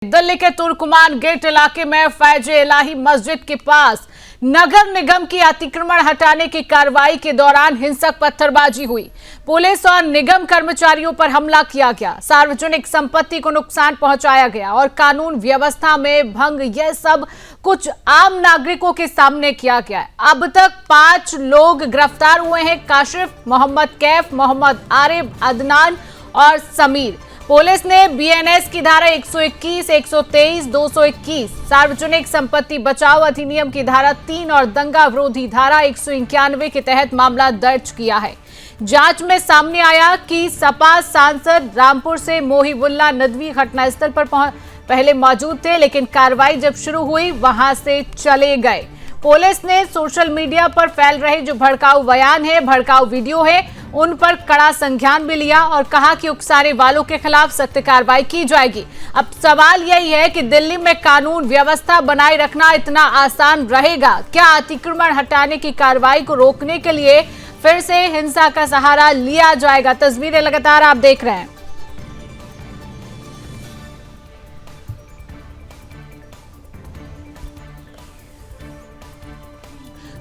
दिल्ली के तुर्कमान गेट इलाके में फैज-ए-इलाही मस्जिद के पास नगर निगम की अतिक्रमण हटाने की कार्रवाई के दौरान हिंसक पत्थरबाजी हुई। पुलिस और निगम कर्मचारियों पर हमला किया गया, सार्वजनिक संपत्ति को नुकसान पहुंचाया गया और कानून व्यवस्था में भंग, यह सब कुछ आम नागरिकों के सामने किया गया है। अब तक 5 लोग गिरफ्तार हुए हैं। काशिफ, मोहम्मद कैफ, मोहम्मद आरिफ, अदनान और समीर। पुलिस ने बीएनएस की धारा 121, 123, 221, सार्वजनिक संपत्ति बचाओ अधिनियम की धारा 3 और दंगा विरोधी धारा 191 के तहत मामला दर्ज किया है। जांच में सामने आया कि सपा सांसद रामपुर से मोहिबुल्लाह नदवी घटनास्थल पर पहले मौजूद थे, लेकिन कार्रवाई जब शुरू हुई वहां से चले गए। पुलिस ने सोशल मीडिया पर फैल रहे जो भड़काऊ बयान है, भड़काऊ वीडियो है, उन पर कड़ा संज्ञान भी लिया और कहा कि उकसाने वालों के खिलाफ सख्त कार्रवाई की जाएगी। अब सवाल यही है कि दिल्ली में कानून व्यवस्था बनाए रखना इतना आसान रहेगा क्या? अतिक्रमण हटाने की कार्रवाई को रोकने के लिए फिर से हिंसा का सहारा लिया जाएगा? तस्वीरें लगातार आप देख रहे हैं।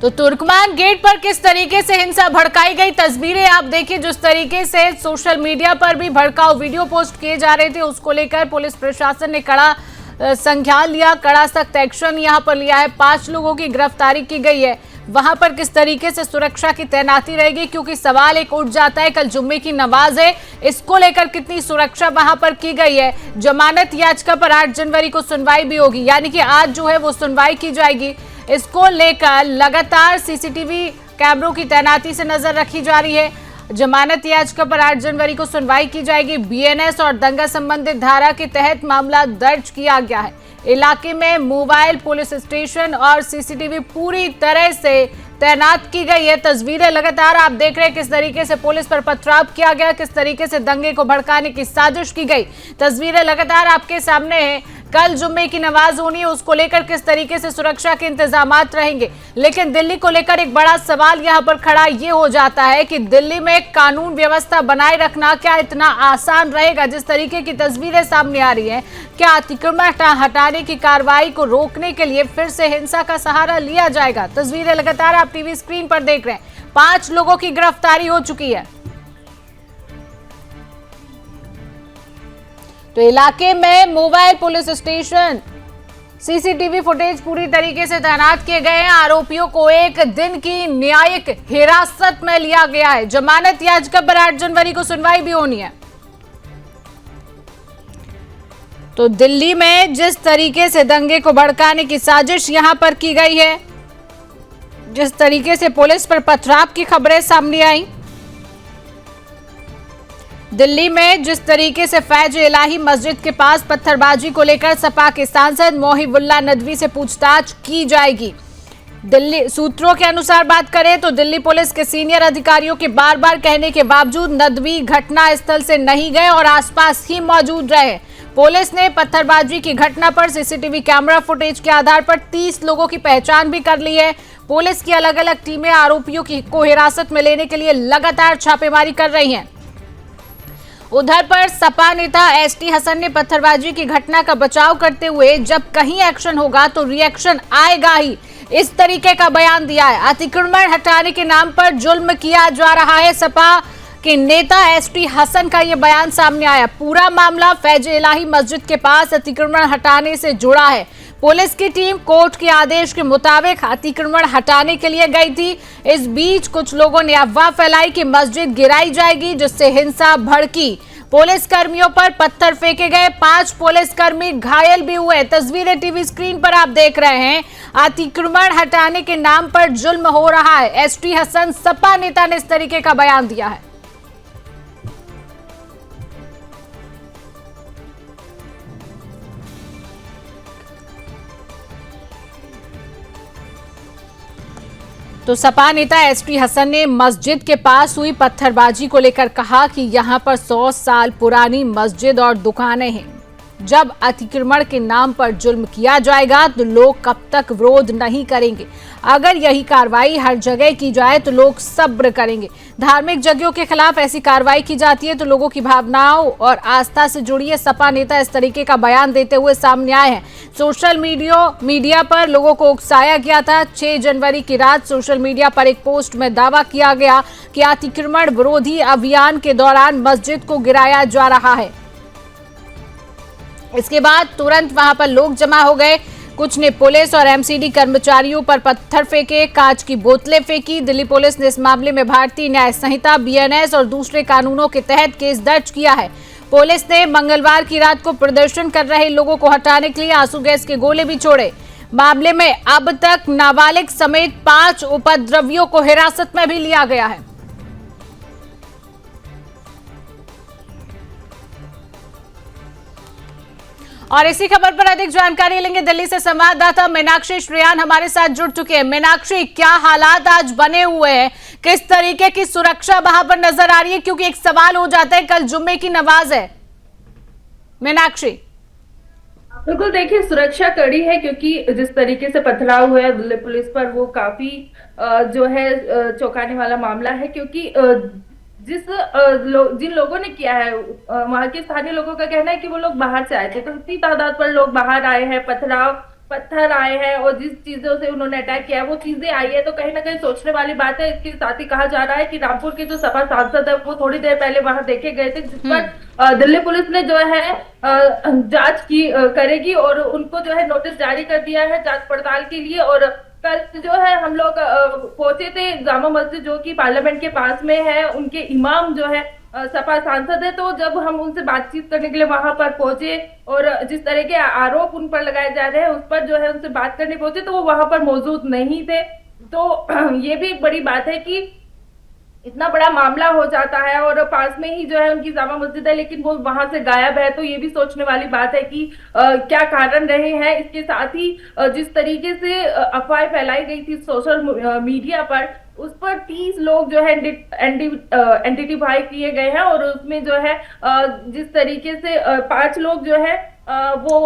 तो तुर्कमान गेट पर किस तरीके से हिंसा भड़काई गई, तस्वीरें आप देखिए। जिस तरीके से सोशल मीडिया पर भी भड़काऊ वीडियो पोस्ट किए जा रहे थे, उसको लेकर पुलिस प्रशासन ने कड़ा संज्ञान लिया, कड़ा सख्त एक्शन यहां पर लिया है। 5 लोगों की गिरफ्तारी की गई है। वहां पर किस तरीके से सुरक्षा की तैनाती रहेगी, क्योंकि सवाल एक उठ जाता है, कल जुम्मे की नमाज है, इसको लेकर कितनी सुरक्षा वहां पर की गई है। जमानत याचिका पर 8 जनवरी को सुनवाई भी होगी, यानी कि आज जो है वो सुनवाई की जाएगी। इसको लेकर लगातार सीसीटीवी कैमरों की तैनाती से नजर रखी जा रही है। जमानत याचिका पर 8 जनवरी को सुनवाई की जाएगी। बीएनएस और दंगा संबंधित धारा के तहत मामला दर्ज किया गया है। इलाके में मोबाइल पुलिस स्टेशन और सीसीटीवी पूरी तरह से तैनात की गई है। तस्वीरें लगातार आप देख रहे हैं किस तरीके से पुलिस पर पथराव किया गया, किस तरीके से दंगे को भड़काने की साजिश की गई। तस्वीरें लगातार आपके सामने है। कल जुम्मे की नमाज होनी है, उसको लेकर किस तरीके से सुरक्षा के इंतजामात रहेंगे। लेकिन दिल्ली को लेकर एक बड़ा सवाल यहां पर खड़ा ये हो जाता है कि दिल्ली में कानून व्यवस्था बनाए रखना क्या इतना आसान रहेगा? जिस तरीके की तस्वीरें सामने आ रही हैं, क्या अतिक्रमण हटाने की कार्रवाई को रोकने के लिए फिर से हिंसा का सहारा लिया जाएगा? तस्वीरें लगातार आप टीवी स्क्रीन पर देख रहे हैं। 5 लोगों की गिरफ्तारी हो चुकी है। तो इलाके में mobile police station, CCTV footage पूरी तरीके से तैनात किए गए हैं। आरोपियों को 1 दिन की न्यायिक हिरासत में लिया गया है। जमानत याचिका पर 8 जनवरी को सुनवाई भी होनी है। तो दिल्ली में जिस तरीके से दंगे को भड़काने की साजिश यहां पर की गई है, जिस तरीके से पुलिस पर पथराव की खबरें सामने आई, दिल्ली में जिस तरीके से फैज-ए-इलाही मस्जिद के पास पत्थरबाजी को लेकर सपा के सांसद मोहिबुल्लाह नदवी से पूछताछ की जाएगी। दिल्ली सूत्रों के अनुसार बात करें तो दिल्ली पुलिस के सीनियर अधिकारियों के बार बार कहने के बावजूद नदवी घटना स्थल से नहीं गए और आसपास ही मौजूद रहे। पुलिस ने पत्थरबाजी की घटना पर सीसीटीवी कैमरा फुटेज के आधार पर 30 लोगों की पहचान भी कर ली है। पुलिस की अलग अलग टीमें आरोपियों को हिरासत में लेने के लिए लगातार छापेमारी कर रही हैं। उधर पर सपा नेता एसटी हसन ने पत्थरबाजी की घटना का बचाव करते हुए जब कहीं एक्शन होगा तो रिएक्शन आएगा ही, इस तरीके का बयान दिया है। अतिक्रमण हटाने के नाम पर जुल्म किया जा रहा है। सपा के नेता एसटी हसन का यह बयान सामने आया। पूरा मामला फैज-ए-इलाही मस्जिद के पास अतिक्रमण हटाने से जुड़ा है। पुलिस की टीम कोर्ट के आदेश के मुताबिक अतिक्रमण हटाने के लिए गई थी। इस बीच कुछ लोगों ने अफवाह फैलाई कि मस्जिद गिराई जाएगी, जिससे हिंसा भड़की। पुलिस कर्मियों पर पत्थर फेंके गए, 5 पुलिसकर्मी घायल भी हुए। तस्वीरें टीवी स्क्रीन पर आप देख रहे हैं। अतिक्रमण हटाने के नाम पर जुल्म हो रहा है। एसटी हसन सपा नेता ने इस तरीके का बयान दिया है। तो सपा नेता एसटी हसन ने मस्जिद के पास हुई पत्थरबाजी को लेकर कहा कि यहां पर 100 साल पुरानी मस्जिद और दुकानें हैं। जब अतिक्रमण के नाम पर जुल्म किया जाएगा तो लोग कब तक विरोध नहीं करेंगे। अगर यही कार्रवाई हर जगह की जाए तो लोग सब्र करेंगे। धार्मिक जगहों के खिलाफ ऐसी कार्रवाई की जाती है तो लोगों की भावनाओं और आस्था से जुड़ी है। सपा नेता इस तरीके का बयान देते हुए सामने आए हैं। सोशल मीडिया पर लोगों को उकसाया गया था। 6 जनवरी की रात सोशल मीडिया पर एक पोस्ट में दावा किया गया कि अतिक्रमण विरोधी अभियान के दौरान मस्जिद को गिराया जा रहा है। इसके बाद तुरंत वहां पर लोग जमा हो गए। कुछ ने पुलिस और एमसीडी कर्मचारियों पर पत्थर फेंके, कांच की बोतलें फेंकी। दिल्ली पुलिस ने इस मामले में भारतीय न्याय संहिता, बीएनएस और दूसरे कानूनों के तहत केस दर्ज किया है। पुलिस ने मंगलवार की रात को प्रदर्शन कर रहे लोगों को हटाने के लिए आंसू गैस के गोले भी छोड़े। मामले में अब तक नाबालिग समेत 5 उपद्रवियों को हिरासत में भी लिया गया है। और इसी खबर पर अधिक जानकारी लेंगे। दिल्ली से संवाददाता मीनाक्षी श्रेयान हमारे साथ जुड़ चुके हैं। मीनाक्षी, क्या हालात आज बने हुए हैं? किस तरीके की सुरक्षा वहां पर नजर आ रही है? क्योंकि एक सवाल हो जाता है, कल जुम्मे की नमाज है। मीनाक्षी, बिल्कुल, देखिए सुरक्षा कड़ी है क्योंकि जिस तरीके से पथराव हुआ है दिल्ली पुलिस पर वो काफी जो है चौंकाने वाला मामला है। क्योंकि जिन लोगों ने किया है वहां के स्थानीय लोगों का कहना है कि वो लोग बाहर से आए थे, तो इतनी तादाद पर लोग बाहर आए हैं, पत्थर आए हैं और जिस चीजों से उन्होंने अटैक किया है वो चीजें आई है, तो कहीं ना कहीं सोचने वाली बात है। इसके साथ ही कहा जा रहा है कि रामपुर के जो सपा सांसद है वो थोड़ी देर पहले वहां देखे गए थे, जिस पर दिल्ली पुलिस ने जो है जांच करेगी और उनको जो है नोटिस जारी कर दिया है जांच पड़ताल के लिए। और कल जो है हम लोग पहुंचे थे जामा मस्जिद जो कि पार्लियामेंट के पास में है, उनके इमाम जो है सपा सांसद है, तो जब हम उनसे बातचीत करने के लिए वहां पर पहुंचे और जिस तरह के आरोप उन पर लगाए जा रहे हैं उस पर जो है उनसे बात करने पहुंचे तो वो वहां पर मौजूद नहीं थे। तो ये भी एक बड़ी बात है कि इतना बड़ा मामला हो जाता है और पास में ही जो है उनकी जामा मस्जिद है, लेकिन वो वहां से गायब है। तो ये भी सोचने वाली बात है कि क्या कारण रहे हैं। इसके साथ ही जिस तरीके से अफवाहें फैलाई गई थी सोशल मीडिया पर, उस पर 30 लोग जो है आइडेंटिफाई किए गए हैं और उसमें जो है जिस तरीके से 5 लोग जो है वो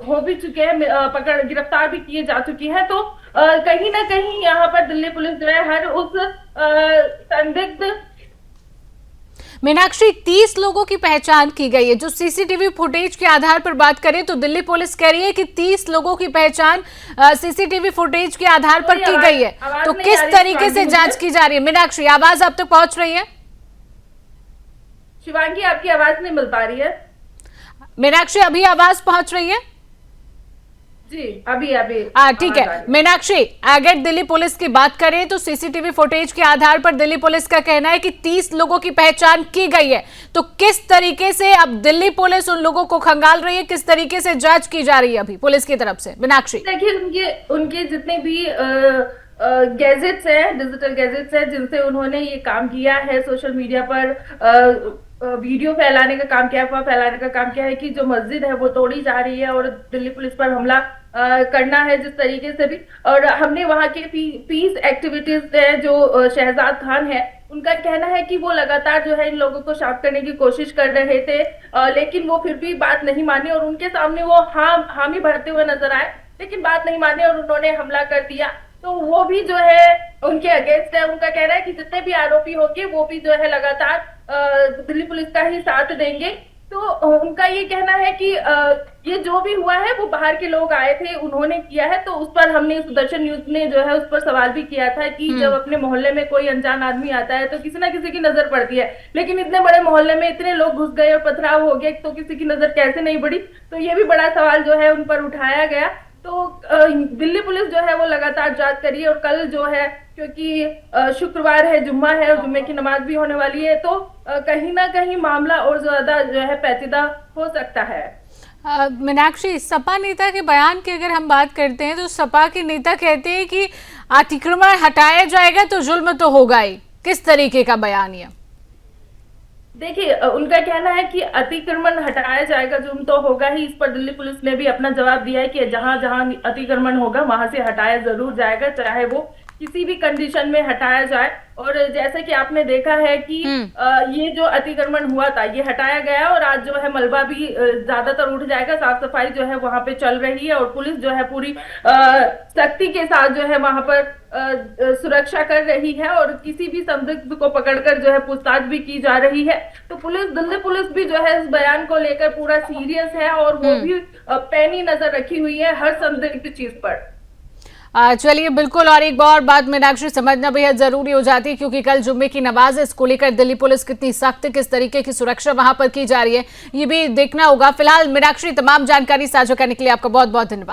हो भी चुके हैं, गिरफ्तार भी किए जा चुकी है। तो कहीं ना कहीं यहाँ पर दिल्ली पुलिस जो है हर उस संदिग्ध। मीनाक्षी, 30 लोगों की पहचान की गई है। जो सीसीटीवी फुटेज के आधार पर बात करें तो दिल्ली पुलिस कह रही है कि 30 लोगों की पहचान सीसीटीवी फुटेज के आधार पर की गई है। तो किस तरीके से जांच की जा रही है? मीनाक्षी, आवाज आप तक पहुंच रही है? शिवांगी, आपकी आवाज नहीं मिल पा रही है। मीनाक्षी, अभी आवाज पहुंच रही है? जी, अभी ठीक है। मीनाक्षी, अगर दिल्ली पुलिस की बात करें तो सीसीटीवी फुटेज के आधार पर दिल्ली पुलिस का कहना है कि 30 लोगों की पहचान की गई है। तो किस तरीके से अब दिल्ली पुलिस उन लोगों को खंगाल रही है? किस तरीके से जांच की जा रही है अभी पुलिस की तरफ से? मीनाक्षी, देखिए उनके जितने भी गैजेट्स हैं, डिजिटल गैजेट्स हैं जिनसे उन्होंने ये काम किया है, सोशल मीडिया पर वीडियो फैलाने का काम किया, अफवाह फैलाने का काम किया है कि जो मस्जिद है वो तोड़ी जा रही है और दिल्ली पुलिस पर हमला करना है जिस तरीके से भी। और हमने वहाँ के पीस एक्टिविटीज है जो शहजाद खान है, उनका कहना है कि वो लगातार जो है इन लोगों को शांत करने की कोशिश कर रहे थे, लेकिन वो फिर भी बात नहीं मानी और उनके सामने वो हामी भरते हुए नजर आए, लेकिन बात नहीं मानी और उन्होंने हमला कर दिया। तो वो भी जो है उनके अगेंस्ट है। उनका कहना है कि जितने भी आरोपी होंगे वो भी जो है लगातार दिल्ली पुलिस का ही साथ देंगे। तो उनका ये कहना है कि ये जो भी हुआ है वो बाहर के लोग आए थे, उन्होंने किया है। तो उस पर हमने सुदर्शन न्यूज ने जो है उस पर सवाल भी किया था कि जब अपने मोहल्ले में कोई अनजान आदमी आता है तो किसी ना किसी की नजर पड़ती है, लेकिन इतने बड़े मोहल्ले में इतने लोग घुस गए और पथराव हो गया तो किसी की नजर कैसे नहीं पड़ी। तो ये भी बड़ा सवाल जो है उन पर उठाया गया। तो दिल्ली पुलिस जो है वो लगातार जांच करी है और कल जो है, क्योंकि शुक्रवार है, जुम्मा है और जुम्मे की नमाज भी होने वाली है, तो कहीं ना कहीं मामला और ज्यादा जो है पेचीदा हो सकता है। मीनाक्षी, सपा नेता के बयान की अगर हम बात करते हैं तो सपा के नेता कहते हैं कि अतिक्रमण हटाया जाएगा तो जुल्म तो होगा ही। किस तरीके का बयान है? देखिए, उनका कहना है कि अतिक्रमण हटाया जाएगा, जुर्म तो होगा ही। इस पर दिल्ली पुलिस ने भी अपना जवाब दिया है कि जहां जहां अतिक्रमण होगा वहां से हटाया जरूर जाएगा, चाहे वो किसी भी कंडीशन में हटाया जाए। और जैसे कि आपने देखा है कि ये जो अतिक्रमण हुआ था ये हटाया गया और आज जो है मलबा भी ज्यादातर उठ जाएगा। साफ सफाई जो है वहां पे चल रही है और पुलिस जो है पूरी सख्ती के साथ जो है वहां पर सुरक्षा कर रही है और किसी भी संदिग्ध को पकड़कर जो है पूछताछ भी की जा रही है। तो दिल्ली पुलिस भी जो है इस बयान को लेकर पूरा सीरियस है और वो भी पैनी नजर रखी हुई है हर संदिग्ध चीज पर। चलिए बिल्कुल, और एक और बात मीनाक्षी समझना बेहद जरूरी हो जाती है क्योंकि कल जुम्मे की नमाज है, इसको लेकर दिल्ली पुलिस कितनी सख्त, किस तरीके की सुरक्षा वहां पर की जा रही है ये भी देखना होगा। फिलहाल मीनाक्षी, तमाम जानकारी साझा करने के लिए आपका बहुत बहुत धन्यवाद।